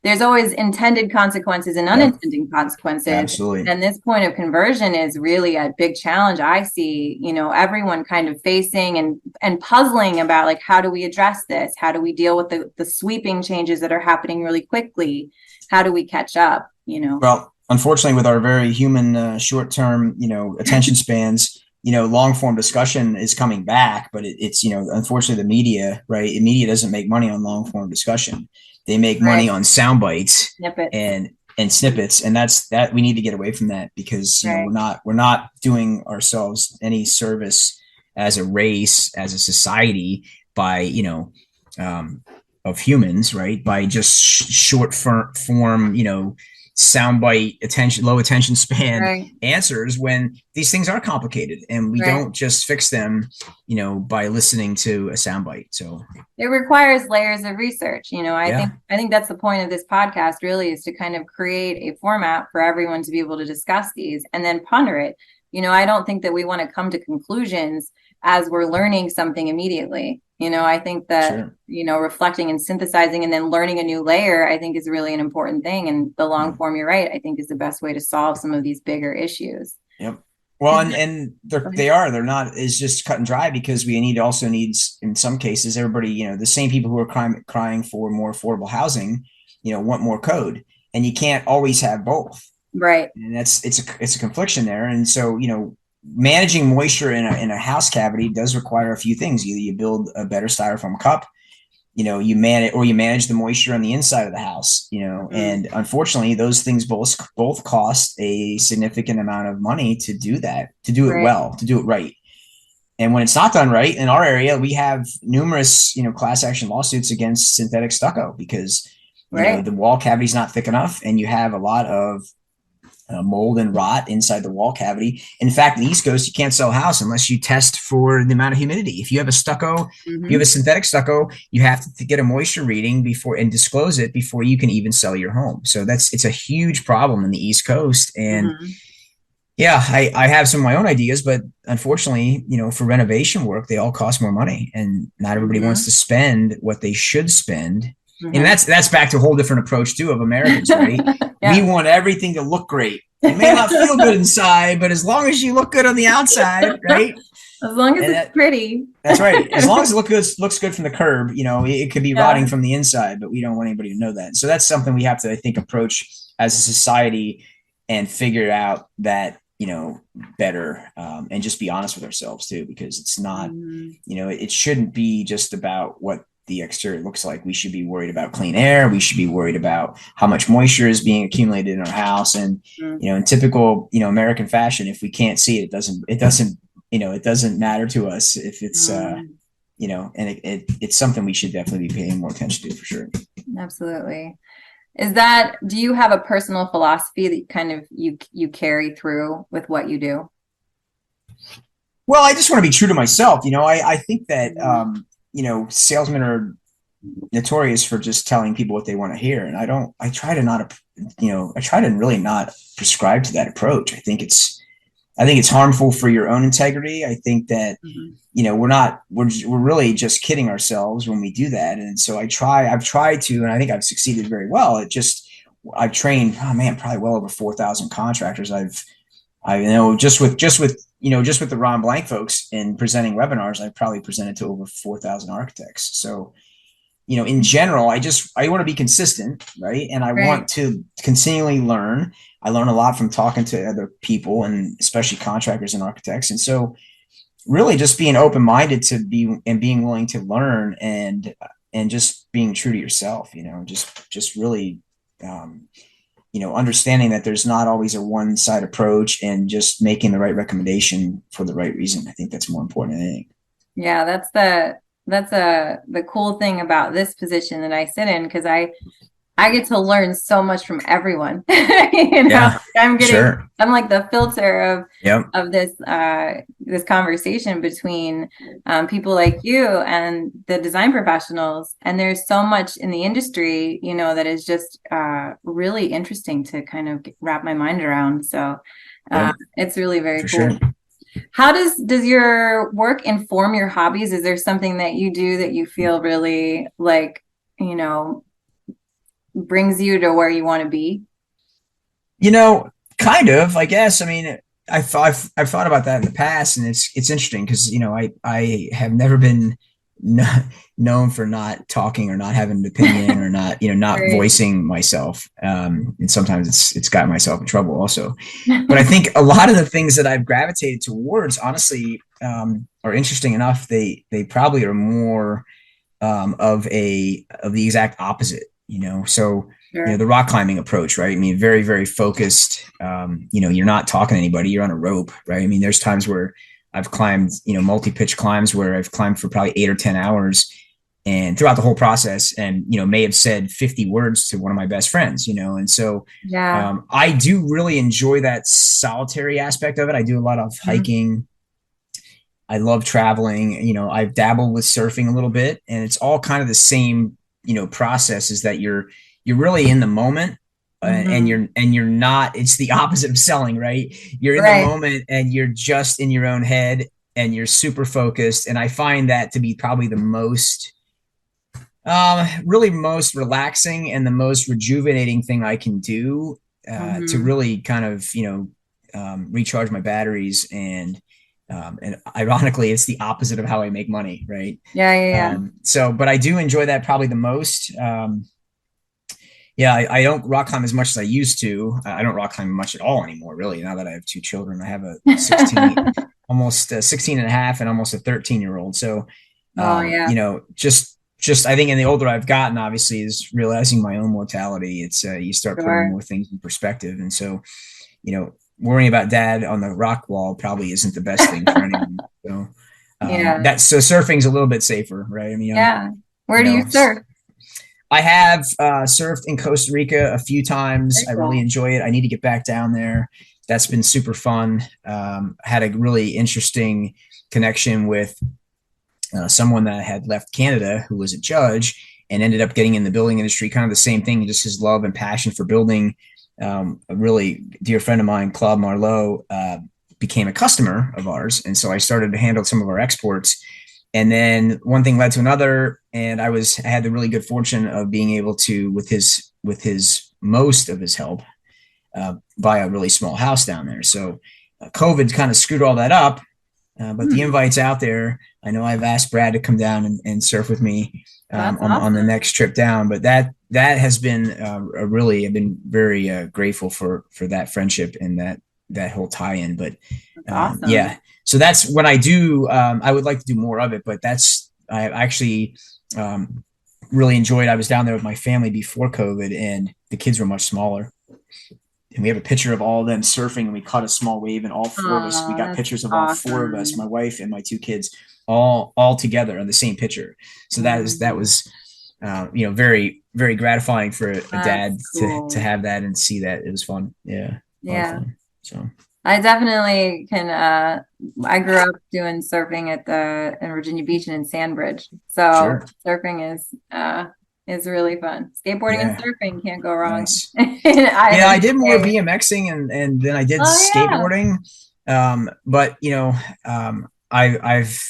Speaker 2: there's always intended consequences and unintended consequences.
Speaker 3: Absolutely.
Speaker 2: And this point of conversion is really a big challenge. I see, everyone kind of facing and puzzling about, like, how do we address this? How do we deal with the sweeping changes that are happening really quickly? How do we catch up?
Speaker 3: Well, unfortunately, with our very human short-term, attention spans, long form discussion is coming back, but it's, unfortunately the media, right? The media doesn't make money on long form discussion. They make money on sound bites and snippets. And that we need to get away from that, because we're not doing ourselves any service as a race, as a society, by, of humans, right? By just short form, soundbite low attention span answers, when these things are complicated, and we don't just fix them, by listening to a soundbite. So
Speaker 2: it requires layers of research. I think that's the point of this podcast, really, is to kind of create a format for everyone to be able to discuss these and then ponder it. I don't think that we want to come to conclusions as we're learning something immediately. I think that, reflecting and synthesizing and then learning a new layer, I think, is really an important thing. And the long form, you're right, I think, is the best way to solve some of these bigger issues.
Speaker 3: Yep. Well, and they're not, is just cut and dry, because we also needs, in some cases, everybody, the same people who are crying for more affordable housing, want more code, and you can't always have both.
Speaker 2: Right.
Speaker 3: And it's a confliction there. And so, managing moisture in a house cavity does require a few things. Either you build a better styrofoam cup, you manage the moisture on the inside of the house, and unfortunately those things both cost a significant amount of money to do that, to do it well, to do it right. And when it's not done right, in our area, we have numerous, class action lawsuits against synthetic stucco, because the wall cavity is not thick enough, and you have a lot of mold and rot inside the wall cavity. In fact, in the East Coast, you can't sell a house unless you test for the amount of humidity. If you have a stucco, if you have a synthetic stucco, you have to get a moisture reading before, and disclose it before you can even sell your home. So it's a huge problem in the East Coast. And yeah, I have some of my own ideas, but unfortunately, for renovation work, they all cost more money, and not everybody wants to spend what they should spend. And that's back to a whole different approach too of Americans, right? We want everything to look great. It may not feel good inside, but as long as you look good on the outside, right?
Speaker 2: As long as it's pretty.
Speaker 3: That's right. As long as it looks good from the curb, it could be rotting from the inside, but we don't want anybody to know that. So that's something we have to, I think, approach as a society, and figure out that, better, and just be honest with ourselves too, because it's not, it shouldn't be just about what the exterior looks like. We should be worried about clean air. We should be worried about how much moisture is being accumulated in our house. And, in typical, American fashion, if we can't see it, it doesn't matter to us if it's, and it's something we should definitely be paying more attention to, for sure.
Speaker 2: Absolutely. Do you have a personal philosophy that kind of you carry through with what you do?
Speaker 3: Well, I just want to be true to myself. I think that, salesmen are notorious for just telling people what they want to hear. And I try to really not prescribe to that approach. I think it's harmful for your own integrity. I think that, we're really just kidding ourselves when we do that. And so I've tried to, and I think I've succeeded very well. I've trained, probably well over 4,000 contractors. Just with the Ron Blank folks in presenting webinars, I've probably presented to over 4,000 architects. So, in general, I want to be consistent, right? And I want to continually learn. I learn a lot from talking to other people, and especially contractors and architects. And so really just being open-minded being willing to learn, and just being true to yourself, just really, understanding that there's not always a one-side approach, and just making the right recommendation for the right reason. I think that's more important than anything. Yeah,
Speaker 2: that's the cool thing about this position that I sit in, because I get to learn so much from everyone. I'm like the filter of this conversation between people like you and the design professionals. And there's so much in the industry, that is just really interesting to kind of wrap my mind around. So it's really very cool. Sure. How does your work inform your hobbies? Is there something that you do that you feel really like, brings you to where you want to be?
Speaker 3: Kind of, I guess. I mean, I've thought about that in the past, and it's interesting because, I have never been known for not talking or not having an opinion or not, not voicing myself. And sometimes it's gotten myself in trouble also. But I think a lot of the things that I've gravitated towards, honestly, are interesting enough. They probably are more of the exact opposite. So, the rock climbing approach, right? I mean, very, very focused, you're not talking to anybody, you're on a rope, right? I mean, there's times where I've climbed, multi-pitch climbs where I've climbed for probably 8 or 10 hours, and throughout the whole process, and, may have said 50 words to one of my best friends, and so, I do really enjoy that solitary aspect of it. I do a lot of hiking. I love traveling, I've dabbled with surfing a little bit, and it's all kind of the same process, is that you're really in the moment, and you're not, it's the opposite of selling, right? You're in the moment, and you're just in your own head, and you're super focused. And I find that to be probably the most relaxing and the most rejuvenating thing I can do, to really kind of, recharge my batteries, and ironically, it's the opposite of how I make money, right?
Speaker 2: Yeah.
Speaker 3: But I do enjoy that probably the most. I don't rock climb as much as I used to. I don't rock climb much at all anymore, really, now that I have two children. I have a 16, almost a 16 and a half and almost a 13-year-old. So, just I think, and the older I've gotten, obviously, is realizing my own mortality. It's you start putting more things in perspective. And so, worrying about dad on the rock wall probably isn't the best thing for anyone. So, so surfing's a little bit safer, right? I mean,
Speaker 2: where do you surf?
Speaker 3: I have surfed in Costa Rica a few times. I really enjoy it. I need to get back down there. That's been super fun. Had a really interesting connection with someone that had left Canada who was a judge and ended up getting in the building industry, kind of the same thing, just his love and passion for building. A really dear friend of mine, Claude Marlowe, became a customer of ours. And so I started to handle some of our exports. And then one thing led to another, and I had the really good fortune of being able to, with his most of his help, buy a really small house down there. So COVID kind of screwed all that up, but the invite's out there. I know I've asked Brad to come down and surf with me on the next trip down, but that has been I've been very grateful for that friendship and that whole tie-in. But awesome. So that's when I do. I would like to do more of it, but I actually really enjoyed. I was down there with my family before COVID, and the kids were much smaller. And we have a picture of all of them surfing, and we caught a small wave, and all four of us. We got pictures of all four of us, my wife and my two kids, all together on the same picture. So that was very, very gratifying for a dad to have that and see that. It was fun. Yeah. Fun. So.
Speaker 2: I definitely can. I grew up doing surfing in Virginia Beach and in Sandbridge. So surfing is really fun. Skateboarding and surfing can't go wrong.
Speaker 3: Nice. I did more BMXing and then I did skateboarding. But I've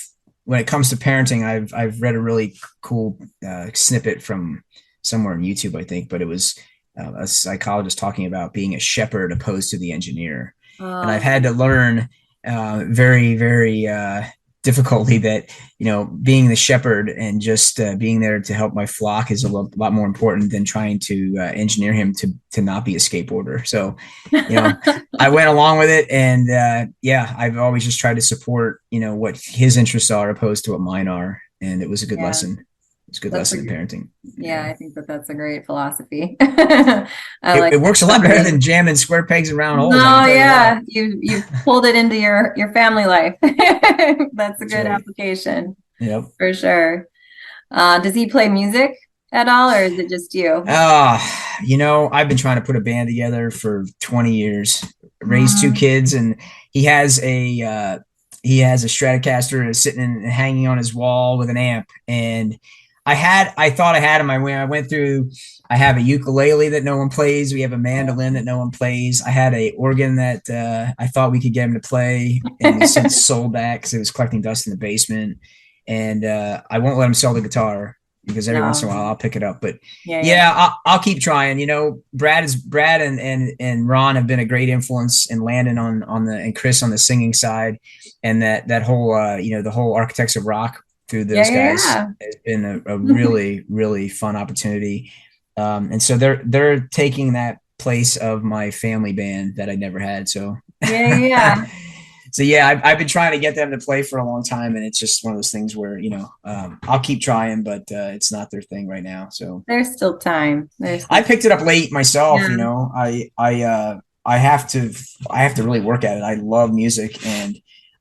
Speaker 3: when it comes to parenting, I've read a really cool snippet from somewhere on YouTube, I think, but it was a psychologist talking about being a shepherd opposed to the engineer. And I've had to learn very, very difficultly that, being the shepherd and just being there to help my flock is a lot more important than trying to engineer him to not be a skateboarder. So, I went along with it. And I've always just tried to support, what his interests are opposed to what mine are. And it was a good lesson. It's a good lesson in parenting.
Speaker 2: Yeah, I think that's a great philosophy.
Speaker 3: It works a lot better than jamming square pegs around holes.
Speaker 2: Oh yeah, you pulled it into your family life. That's a good application.
Speaker 3: Yep,
Speaker 2: for sure. Does he play music at all, or is it just you?
Speaker 3: I've been trying to put a band together for 20 years. Raised two kids, and he has a Stratocaster sitting and hanging on his wall with an amp, and I thought I had him. I went through. I have a ukulele that no one plays. We have a mandolin that no one plays. I had a organ that I thought we could get him to play, and we since sold that because it was collecting dust in the basement. And I won't let him sell the guitar because every once in a while I'll pick it up. But I'll keep trying. Brad and Ron have been a great influence, and Landon and Chris on the singing side, and that whole the whole Architects of Rock through those guys has been a really, really fun opportunity. And so they're taking that place of my family band that I never had. So So I've been trying to get them to play for a long time, and it's just one of those things where I'll keep trying, but it's not their thing right now. So
Speaker 2: there's still time.
Speaker 3: I picked it up late myself. I have to really work at it. I love music and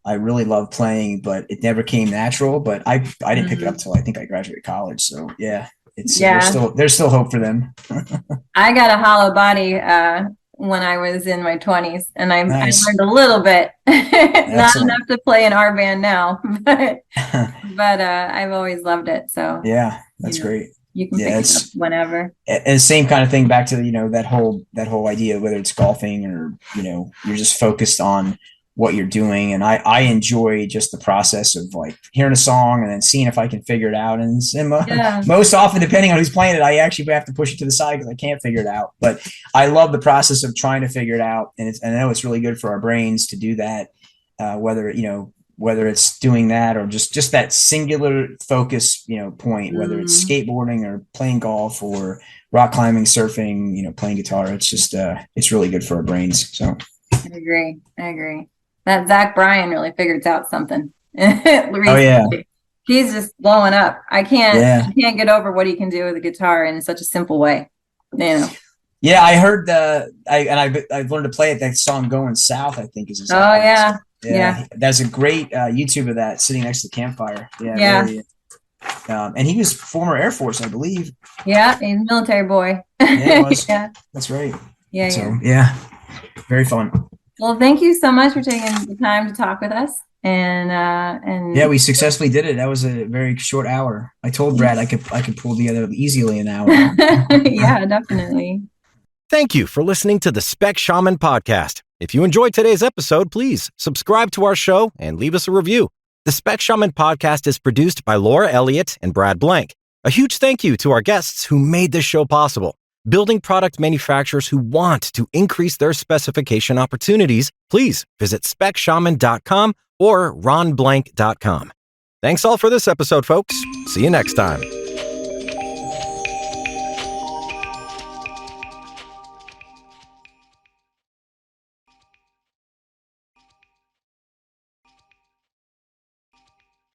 Speaker 3: I really love playing, but it never came natural. But I didn't pick it up till I think I graduated college. So there's still hope for them.
Speaker 2: I got a hollow body when I was in my 20s, and I learned a little bit. Not enough to play in our band now, but I've always loved it. So
Speaker 3: that's great.
Speaker 2: You can pick it up whenever.
Speaker 3: And same kind of thing back to that whole idea, whether it's golfing or you're just focused on what you're doing. And I enjoy just the process of like hearing a song and then seeing if I can figure it out. And most often, depending on who's playing it, I actually have to push it to the side because I can't figure it out. But I love the process of trying to figure it out. And I know it's really good for our brains to do that, whether it's doing that or just that singular focus, point, whether it's skateboarding or playing golf or rock climbing, surfing, playing guitar. It's just, it's really good for our brains. So
Speaker 2: I agree. That Zach Bryan really figures out something.
Speaker 3: Oh yeah.
Speaker 2: He's just blowing up. I can't get over what he can do with a guitar in such a simple way.
Speaker 3: Yeah, I heard I've learned to play it. That song "Going South," I think is his
Speaker 2: Oh yeah.
Speaker 3: That's a great YouTube of that sitting next to the campfire.
Speaker 2: Yeah.
Speaker 3: Really, and he was former Air Force, I believe.
Speaker 2: Yeah, he's a military boy.
Speaker 3: Yeah, he was.
Speaker 2: Yeah.
Speaker 3: That's right.
Speaker 2: Yeah.
Speaker 3: So yeah, very fun.
Speaker 2: Well, thank you so much for taking the time to talk with us. And
Speaker 3: yeah, we successfully did it. That was a very short hour. I told Brad I could pull together easily an hour.
Speaker 2: Yeah, definitely.
Speaker 1: Thank you for listening to the Spec Shaman Podcast. If you enjoyed today's episode, please subscribe to our show and leave us a review. The Spec Shaman Podcast is produced by Laura Elliott and Brad Blank. A huge thank you to our guests who made this show possible. Building product manufacturers who want to increase their specification opportunities, please visit specshaman.com or ronblank.com. Thanks all for this episode, folks. See you next time.